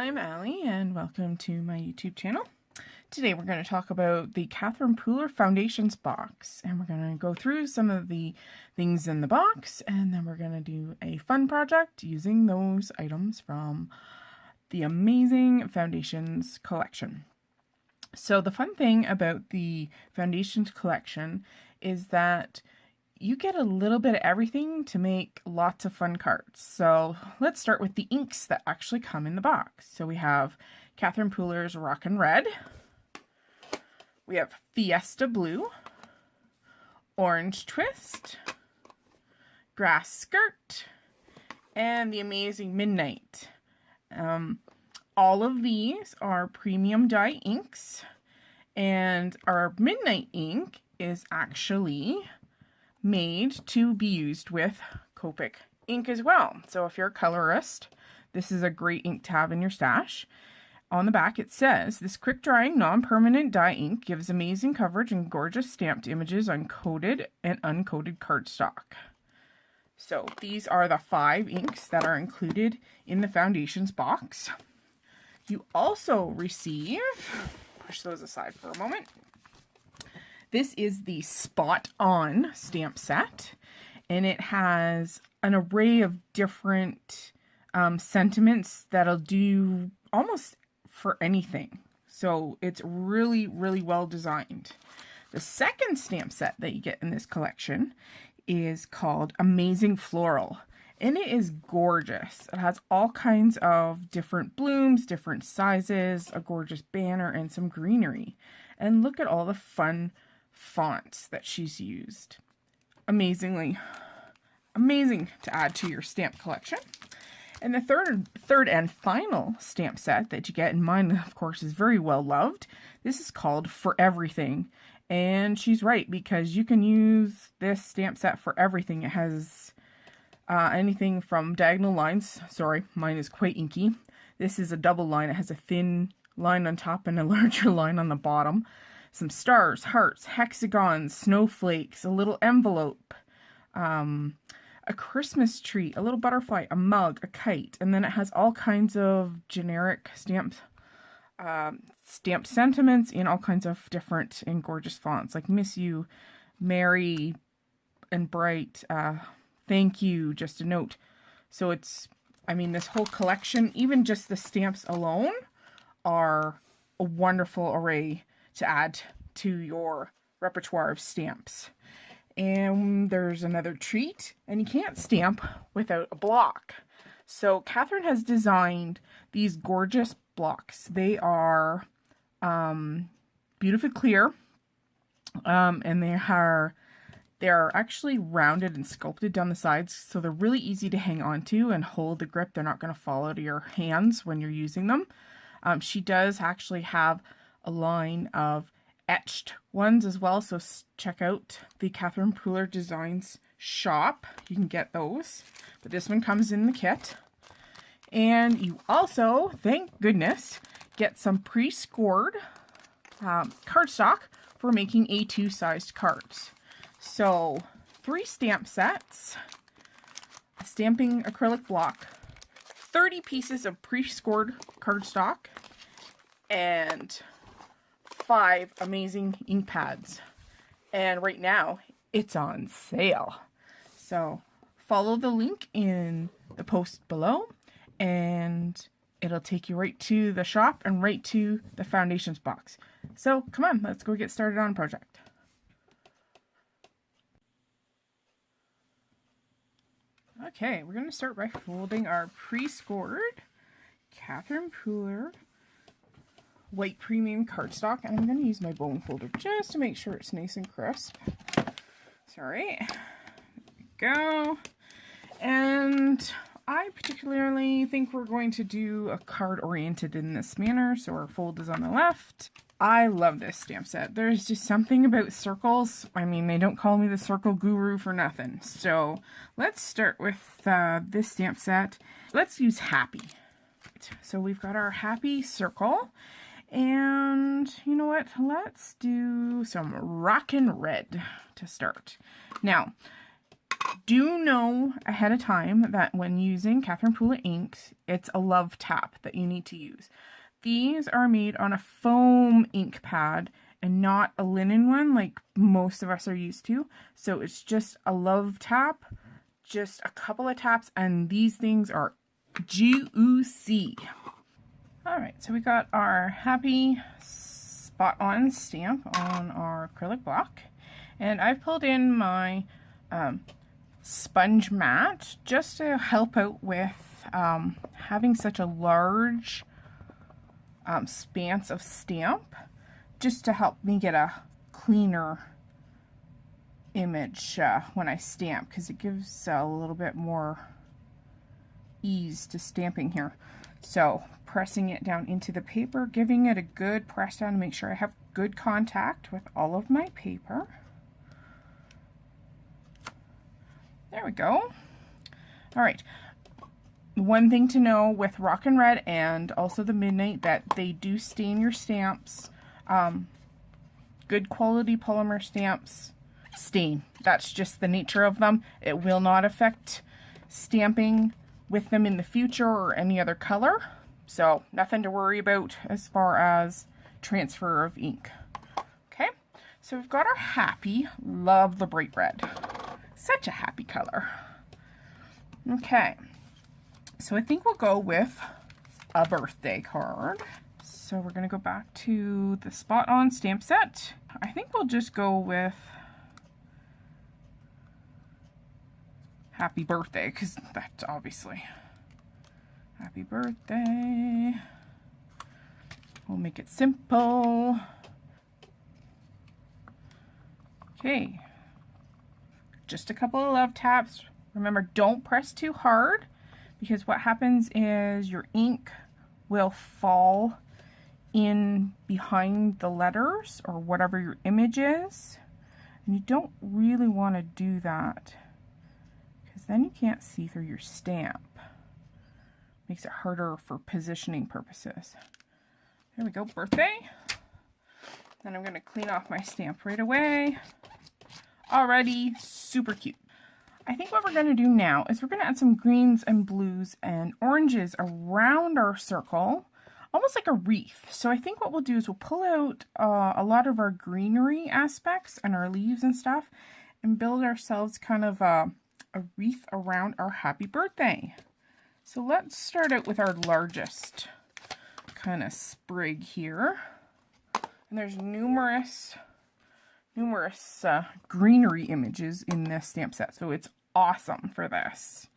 I'm Allie and welcome to my YouTube channel. Today we're going to talk about the Catherine Pooler Foundations box, and we're going to go through some of the things in the box, and then we're going to do a fun project using those items from the amazing foundations collection. So the fun thing about the foundations collection is that you get a little bit of everything to make lots of fun cards. So let's start with the inks that actually come in the box. So we have Catherine Pooler's Rockin' Red. We have Fiesta Blue, Orange Twist, Grass Skirt, and the amazing Midnight. All of these are premium dye inks, and our Midnight ink is actually made to be used with Copic ink as well. So if you're a colorist, this is a great ink to have in your stash. On the back it says, this quick-drying, non-permanent dye ink gives amazing coverage and gorgeous stamped images on coated and uncoated cardstock. So these are the 5 inks that are included in the foundations box. You also receive, push those aside for a moment, this is the Spot On stamp set, and it has an array of different sentiments that'll do almost for anything. So it's really, really well designed. The second stamp set that you get in this collection is called Amazing Floral, and it is gorgeous. It has all kinds of different blooms, different sizes, a gorgeous banner, and some greenery. And look at all the fun fonts that she's used. Amazing to add to your stamp collection. And the third and final stamp set that you get, and mine of course is very well loved, this is called For Everything. And she's right, because you can use this stamp set for everything. It has anything from diagonal lines. Sorry, mine is quite inky. This is a double line. It has a thin line on top and a larger line on the bottom. Some stars, hearts, hexagons, snowflakes, a little envelope, a Christmas tree, a little butterfly, a mug, a kite, and then it has all kinds of generic stamp sentiments in all kinds of different and gorgeous fonts, like Miss You, Merry and Bright, Thank You, Just a Note. So it's, I mean, this whole collection, even just the stamps alone, are a wonderful array to add to your repertoire of stamps. And there's another treat, and you can't stamp without a block. So Catherine has designed these gorgeous blocks. They are beautifully clear, and they're actually rounded and sculpted down the sides, so they're really easy to hang on to and hold the grip. They're not going to fall out of your hands when you're using them. She does actually have a line of etched ones as well, so check out the Catherine Pooler Designs shop. You can get those, but this one comes in the kit. And you also, thank goodness, get some pre-scored cardstock for making A2 sized cards. So 3 stamp sets, a stamping acrylic block, 30 pieces of pre-scored cardstock, and 5 amazing ink pads. And right now it's on sale. So follow the link in the post below and it'll take you right to the shop and right to the foundations box. So come on, let's go get started on a project. Okay, we're going to start by folding our pre-scored Catherine Pooler white premium cardstock, and I'm going to use my bone folder just to make sure it's nice and crisp. Sorry. There we go. And I particularly think we're going to do a card oriented in this manner, so our fold is on the left. I love this stamp set. There's just something about circles. I mean, they don't call me the circle guru for nothing. So let's start with this stamp set. Let's use Happy. So we've got our Happy circle. And you know what? Let's do some Rockin' Red to start. Now, Do know ahead of time that when using Catherine Pooler inks, it's a love tap that you need to use. These are made on a foam ink pad and not a linen one like most of us are used to. So it's just a love tap, just a couple of taps, and these things are juicy. All right, so we got our happy spot on stamp on our acrylic block, and I've pulled in my sponge mat just to help out with having such a large span of stamp, just to help me get a cleaner image when I stamp, because it gives a little bit more ease to stamping here. So pressing it down into the paper, giving it a good press down to make sure I have good contact with all of my paper. There we go. All right. One thing to know with Rockin' Red and also the Midnight, that they do stain your stamps. Good quality polymer stamps stain. That's just the nature of them. It will not affect stamping with them in the future or any other color. So nothing to worry about as far as transfer of ink. Okay, so we've got our happy. Love the bright red. Such a happy color. Okay, so I think we'll go with a birthday card. So we're going to go back to the spot on stamp set. I think we'll just go with happy birthday, because that's obviously happy birthday. We'll make it simple. Okay, just a couple of love taps. Remember, don't press too hard, because what happens is your ink will fall in behind the letters or whatever your image is, and you don't really want to do that, because then you can't see through your stamp. Makes it harder for positioning purposes. There we go, birthday. Then I'm going to clean off my stamp right away. Already super cute. I think what we're going to do now is we're going to add some greens and blues and oranges around our circle, almost like a wreath. So I think what we'll do is we'll pull out a lot of our greenery aspects and our leaves and stuff, and build ourselves kind of a wreath around our happy birthday. So let's start out with our largest kind of sprig here. And there's numerous greenery images in this stamp set, so it's awesome for this.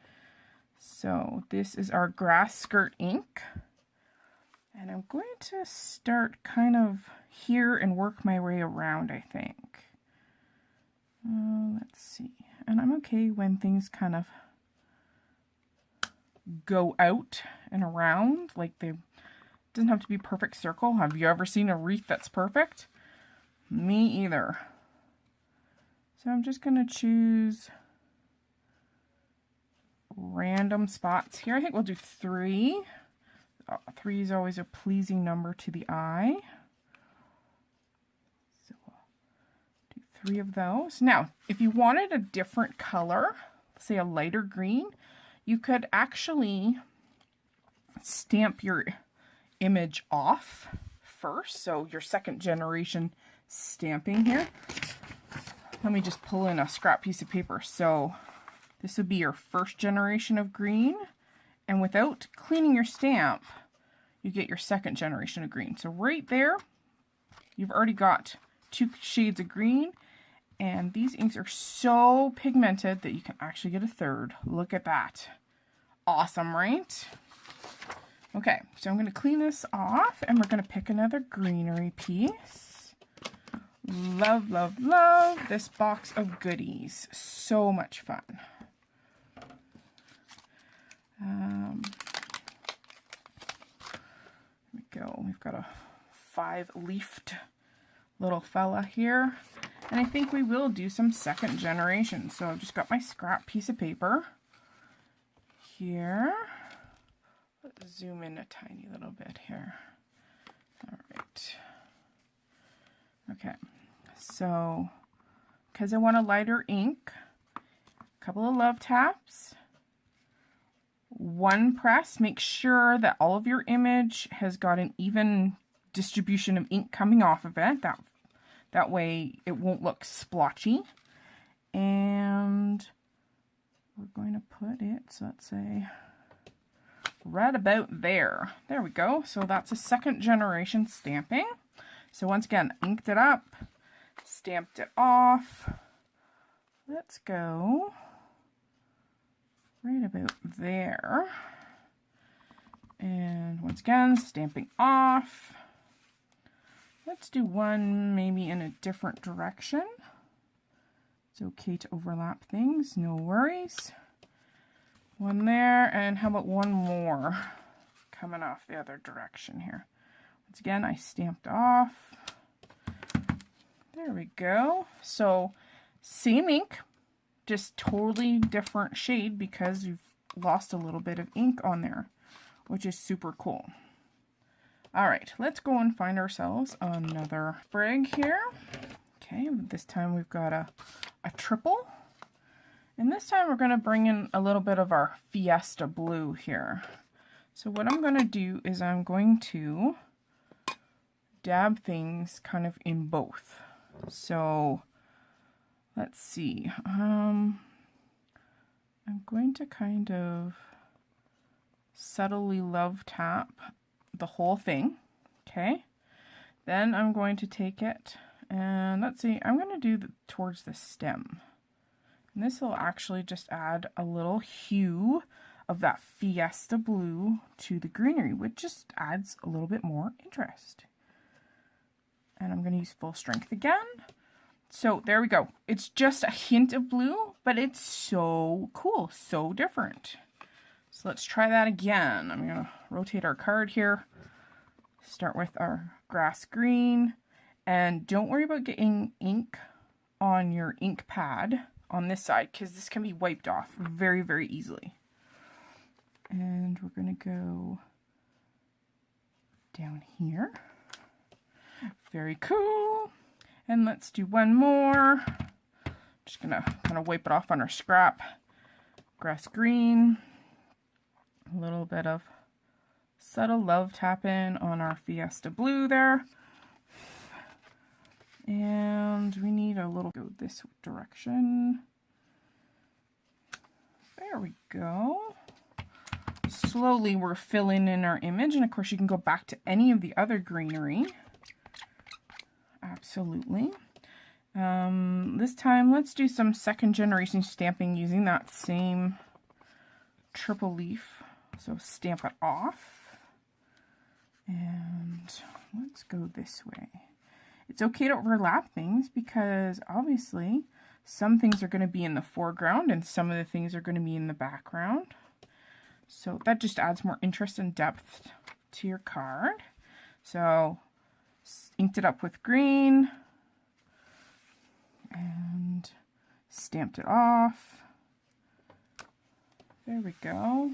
So this is our grass skirt ink, and I'm going to start kind of here and work my way around, I think. Let's see, and I'm okay when things kind of go out and around, like they doesn't have to be perfect circle. Have you ever seen a wreath that's perfect? Me either. So I'm just going to choose random spots here. I think we'll do 3. 3 is always a pleasing number to the eye. So we'll do 3 of those. Now, if you wanted a different color, say a lighter green, you could actually stamp your image off first. So your second generation stamping here. Let me just pull in a scrap piece of paper. So this would be your first generation of green, and without cleaning your stamp, you get your second generation of green. So right there, you've already got 2 shades of green, and these inks are so pigmented that you can actually get a third. Look at that. Awesome, right? Okay, so I'm going to clean this off, and we're going to pick another greenery piece. Love, love, love this box of goodies. So much fun. Here we go. We've got a 5-leafed little fella here. And I think we will do some second generation. So I've just got my scrap piece of paper here. Let's zoom in a tiny little bit here. All right. Okay. So, because I want a lighter ink, couple of love taps. One press. Make sure that all of your image has got an even distribution of ink coming off of it. That way it won't look splotchy. And we're going to put it, so let's say, right about there. There we go. So that's a second generation stamping. So once again, inked it up, stamped it off. Let's go right about there. And once again, stamping off. Let's do one maybe in a different direction. It's okay to overlap things, no worries. One there, and how about one more coming off the other direction here. Once again, I stamped off. There we go. So same ink, just totally different shade because you've lost a little bit of ink on there, which is super cool. All right, let's go and find ourselves another sprig here. Okay, this time we've got a triple. And this time we're going to bring in a little bit of our Fiesta blue here. So what I'm going to do is I'm going to dab things kind of in both. So let's see. I'm going to kind of subtly love tap the whole thing. Okay. Then I'm going to take it and let's see, I'm going to do towards the stem. And this will actually just add a little hue of that Fiesta blue to the greenery, which just adds a little bit more interest. And I'm going to use full strength again. So there we go. It's just a hint of blue, but it's so cool, so different. So let's try that again. I'm going to rotate our card here. Start with our grass green. And don't worry about getting ink on your ink pad on this side, because this can be wiped off very, very easily. And we're going to go down here. Very cool. And let's do one more. Just going to kind of wipe it off on our scrap. Grass green. A little bit of subtle love tapping on our Fiesta blue there. And we need a little, go this direction. There we go. Slowly we're filling in our image, and of course you can go back to any of the other greenery. Absolutely. This time let's do some second generation stamping using that same triple leaf. So stamp it off. And let's go this way. It's okay to overlap things because obviously some things are going to be in the foreground and some of the things are going to be in the background. So that just adds more interest and depth to your card. So inked it up with green and stamped it off. There we go.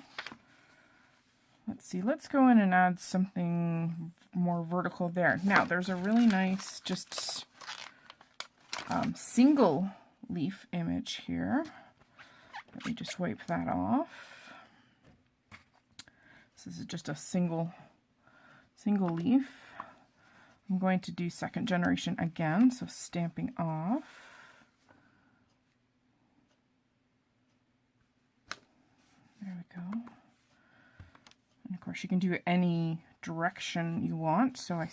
Let's see, let's go in and add something more vertical there. Now, there's a really nice, just single leaf image here. Let me just wipe that off. This is just a single leaf. I'm going to do second generation again, so stamping off. There we go. And of course you can do it any direction you want, so I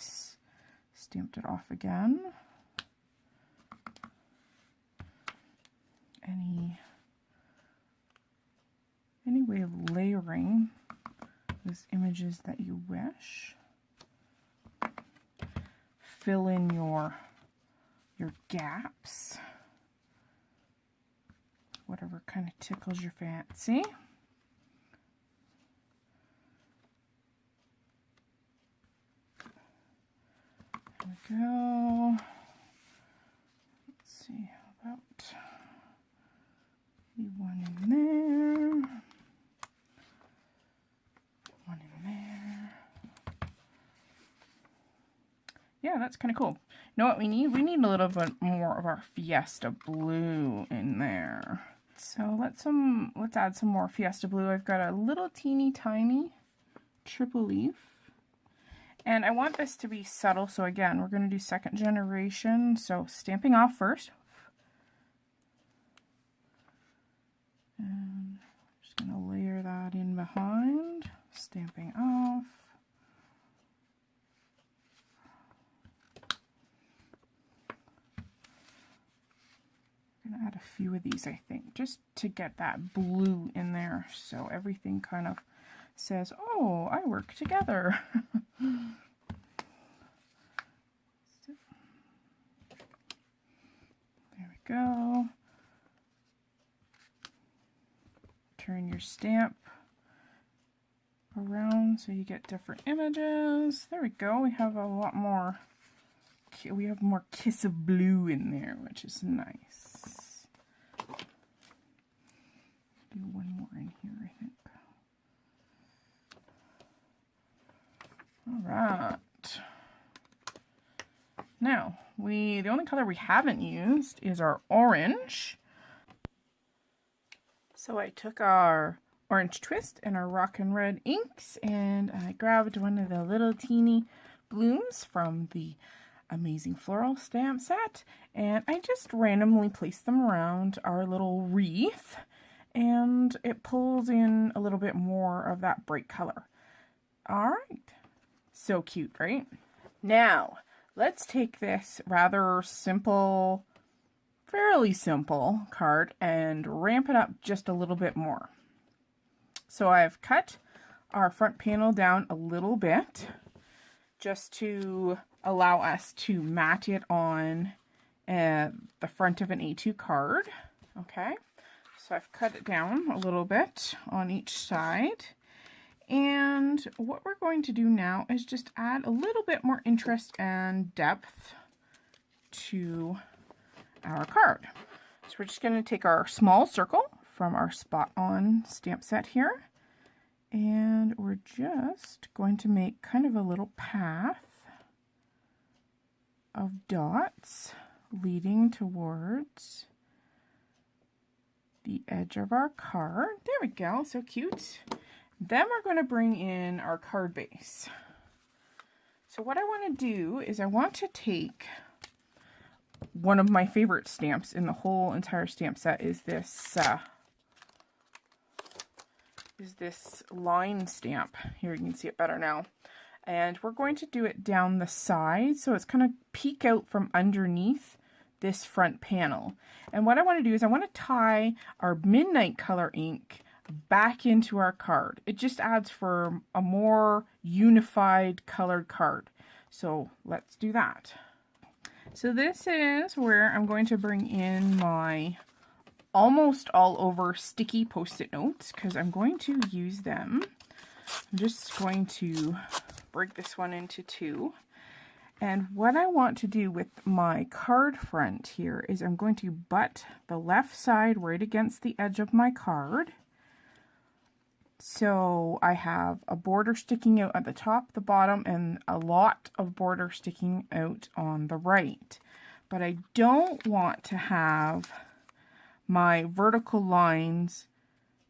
stamped it off again. Any way of layering those images that you wish. Fill in your gaps, whatever kind of tickles your fancy. There we go. Let's see, how about maybe one in there, one in there. Yeah, that's kind of cool. You know what we need? We need a little bit more of our Fiesta blue in there. So let's add some more Fiesta Blue. I've got a little teeny tiny triple leaf. And I want this to be subtle, so again, we're going to do second generation. So stamping off first. And just going to layer that in behind, stamping off. I'm going to add a few of these, I think, just to get that blue in there, so everything kind of says, oh, I work together. There we go. Turn your stamp around so you get different images. There we go. We have a lot more. We have more Kiss of Blue in there, which is nice. Do one more in here, I think. All right. Now, the only color we haven't used is our orange. So I took our Orange Twist and our Rock and Red inks, and I grabbed one of the little teeny blooms from the Amazing Floral stamp set, and I just randomly placed them around our little wreath, and it pulls in a little bit more of that bright color. All right. So cute, right? Now, let's take this rather simple, fairly simple card and ramp it up just a little bit more. So I've cut our front panel down a little bit just to allow us to mat it on the front of an A2 card. Okay, so I've cut it down a little bit on each side. And what we're going to do now is just add a little bit more interest and depth to our card. So we're just going to take our small circle from our Spot On stamp set here, and we're just going to make kind of a little path of dots leading towards the edge of our card. There we go, so cute. Then we're going to bring in our card base. So what I want to do is I want to take one of my favorite stamps in the whole entire stamp set is this line stamp. Here you can see it better now. And we're going to do it down the side so it's kind of peek out from underneath this front panel. And what I want to do is I want to tie our midnight color ink back into our card. It just adds for a more unified colored card. So let's do that. So this is where I'm going to bring in my almost all over sticky post-it notes because I'm going to use them. I'm just going to break this one into two. And what I want to do with my card front here is I'm going to butt the left side right against the edge of my card. So I have a border sticking out at the top, the bottom, and a lot of border sticking out on the right. But I don't want to have my vertical lines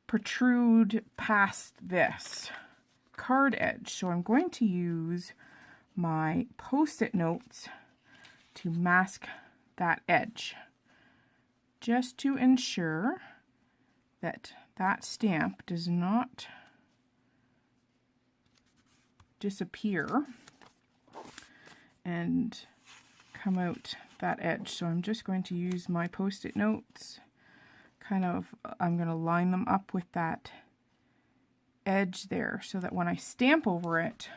protrude past this card edge. So I'm going to use my post-it notes to mask that edge, just to ensure that that stamp does not disappear and come out that edge. So I'm just going to use my post-it notes, I'm going to line them up with that edge there so that when I stamp over it,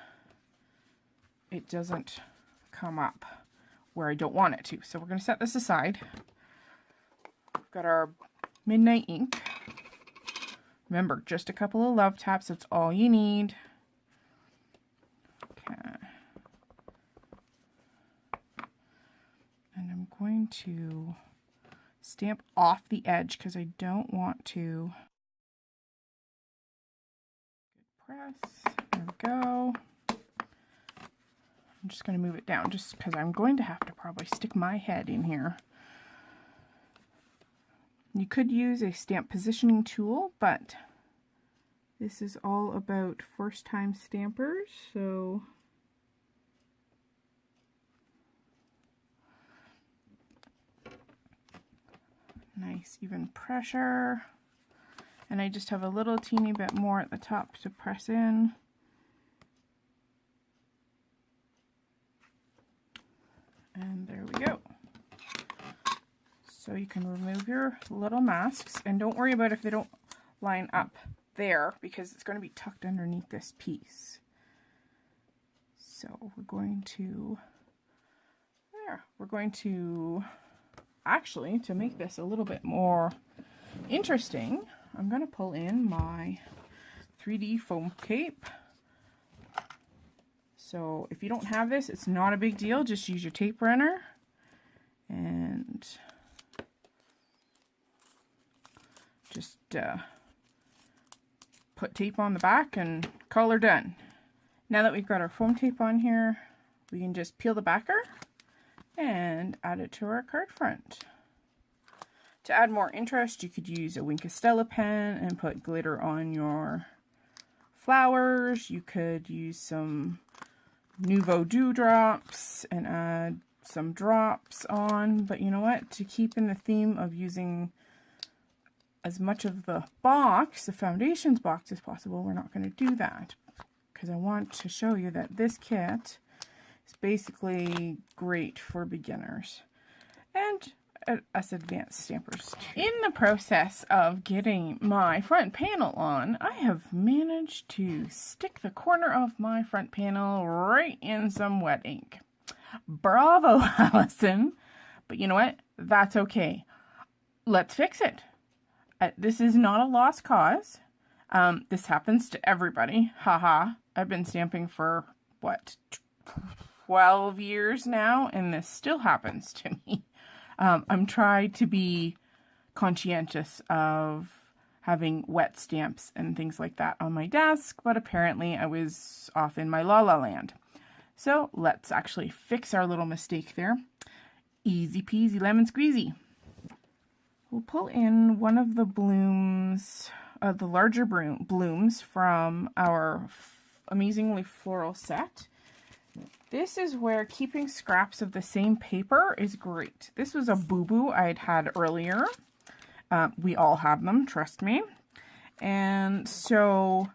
it doesn't come up where I don't want it to. So we're going to set this aside. We've got our midnight ink. Remember, just a couple of love taps, that's all you need. Okay. And I'm going to stamp off the edge because I don't want to. Good press. There we go. I'm just going to move it down just because I'm going to have to probably stick my head in here. You could use a stamp positioning tool, but this is all about first-time stampers, so nice even pressure. And I just have a little teeny bit more at the top to press in. And there we go. So you can remove your little masks, and don't worry about if they don't line up there, because it's going to be tucked underneath this piece. So we're going to, we're going to, actually, to make this a little bit more interesting, I'm going to pull in my 3D foam tape. So if you don't have this, it's not a big deal. Just use your tape runner and just put tape on the back and color done. Now that we've got our foam tape on here, we can just peel the backer and add it to our card front. To add more interest, you could use a Wink of Stella pen and put glitter on your flowers. You could use some Nouveau Dewdrops and add some drops on. But you know what? To keep in the theme of using as much of the box, the foundations box, as possible, we're not going to do that, because I want to show you that this kit is basically great for beginners and us advanced stampers too. In the process of getting my front panel on, I have managed to stick the corner of my front panel right in some wet ink. Bravo, Allison! But you know what? That's okay. Let's fix it. This is not a lost cause. This happens to everybody. Haha. I've been stamping for, what, 12 years now, and this still happens to me. I'm trying to be conscientious of having wet stamps and things like that on my desk, but apparently I was off in my la-la land. So let's actually fix our little mistake there. Easy peasy lemon squeezy. We'll pull in one of the blooms, the larger blooms from our amazingly floral set. This is where keeping scraps of the same paper is great. This was a boo-boo I'd had earlier. We all have them, trust me. And so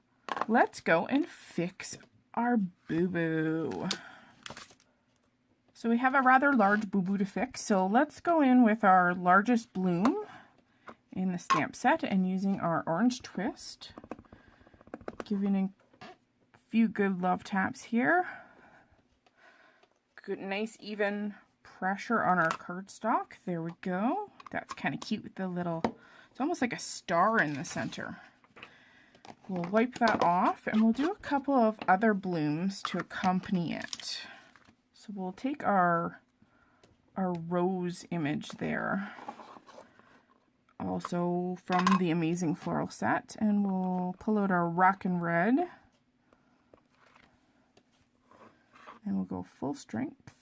let's go and fix our boo-boo. So we have a rather large boo-boo to fix, so let's go in with our largest bloom in the stamp set and using our orange twist, giving a few good love taps here. Good, nice even pressure on our cardstock. There we go. That's kind of cute with the little, it's almost like a star in the center. We'll wipe that off and we'll do a couple of other blooms to accompany it. So we'll take our rose image there, also from the Amazing Floral set, and we'll pull out our Rockin' Red, and we'll go full strength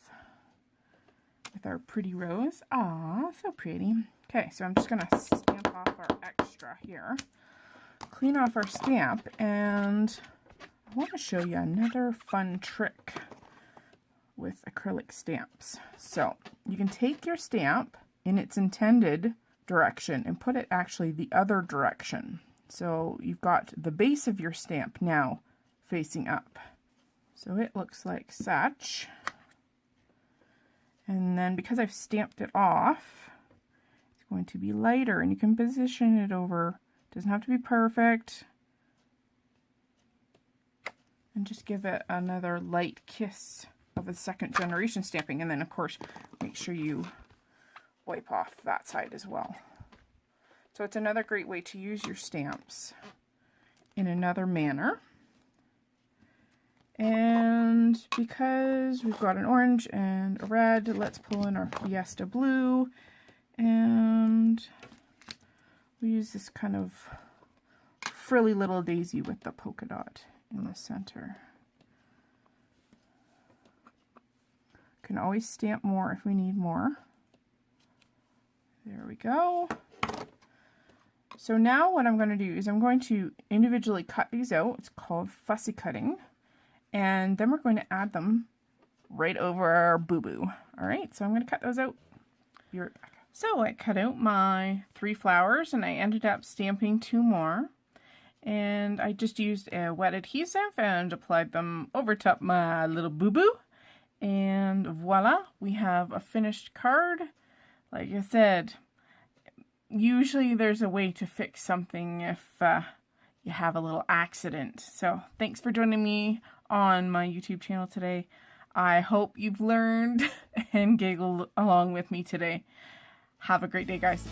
with our pretty rose. Ah, so pretty. Okay, so I'm just gonna stamp off our extra here, clean off our stamp, and I want to show you another fun trick with acrylic stamps. So you can take your stamp in its intended direction and put it actually the other direction. So you've got the base of your stamp now facing up. So it looks like such. And then because I've stamped it off, it's going to be lighter, and you can position it over. It doesn't have to be perfect. And just give it another light kiss of a second generation stamping, and then of course make sure you wipe off that side as well. So it's another great way to use your stamps in another manner. And because we've got an orange and a red, let's pull in our Fiesta blue, and we use this kind of frilly little daisy with the polka dot in the center. Can always stamp more if we need more. There we go. So now what I'm going to do is I'm going to individually cut these out. It's called fussy cutting. And then we're going to add them right over our boo-boo. All right, so I'm going to cut those out. Be right back. So I cut out my 3 flowers and I ended up stamping 2 more. And I just used a wet adhesive and applied them over top my little boo-boo. And voila, we have a finished card. Like I said, usually there's a way to fix something if you have a little accident. So thanks for joining me on my YouTube channel today. I hope you've learned and giggled along with me today. Have a great day, guys.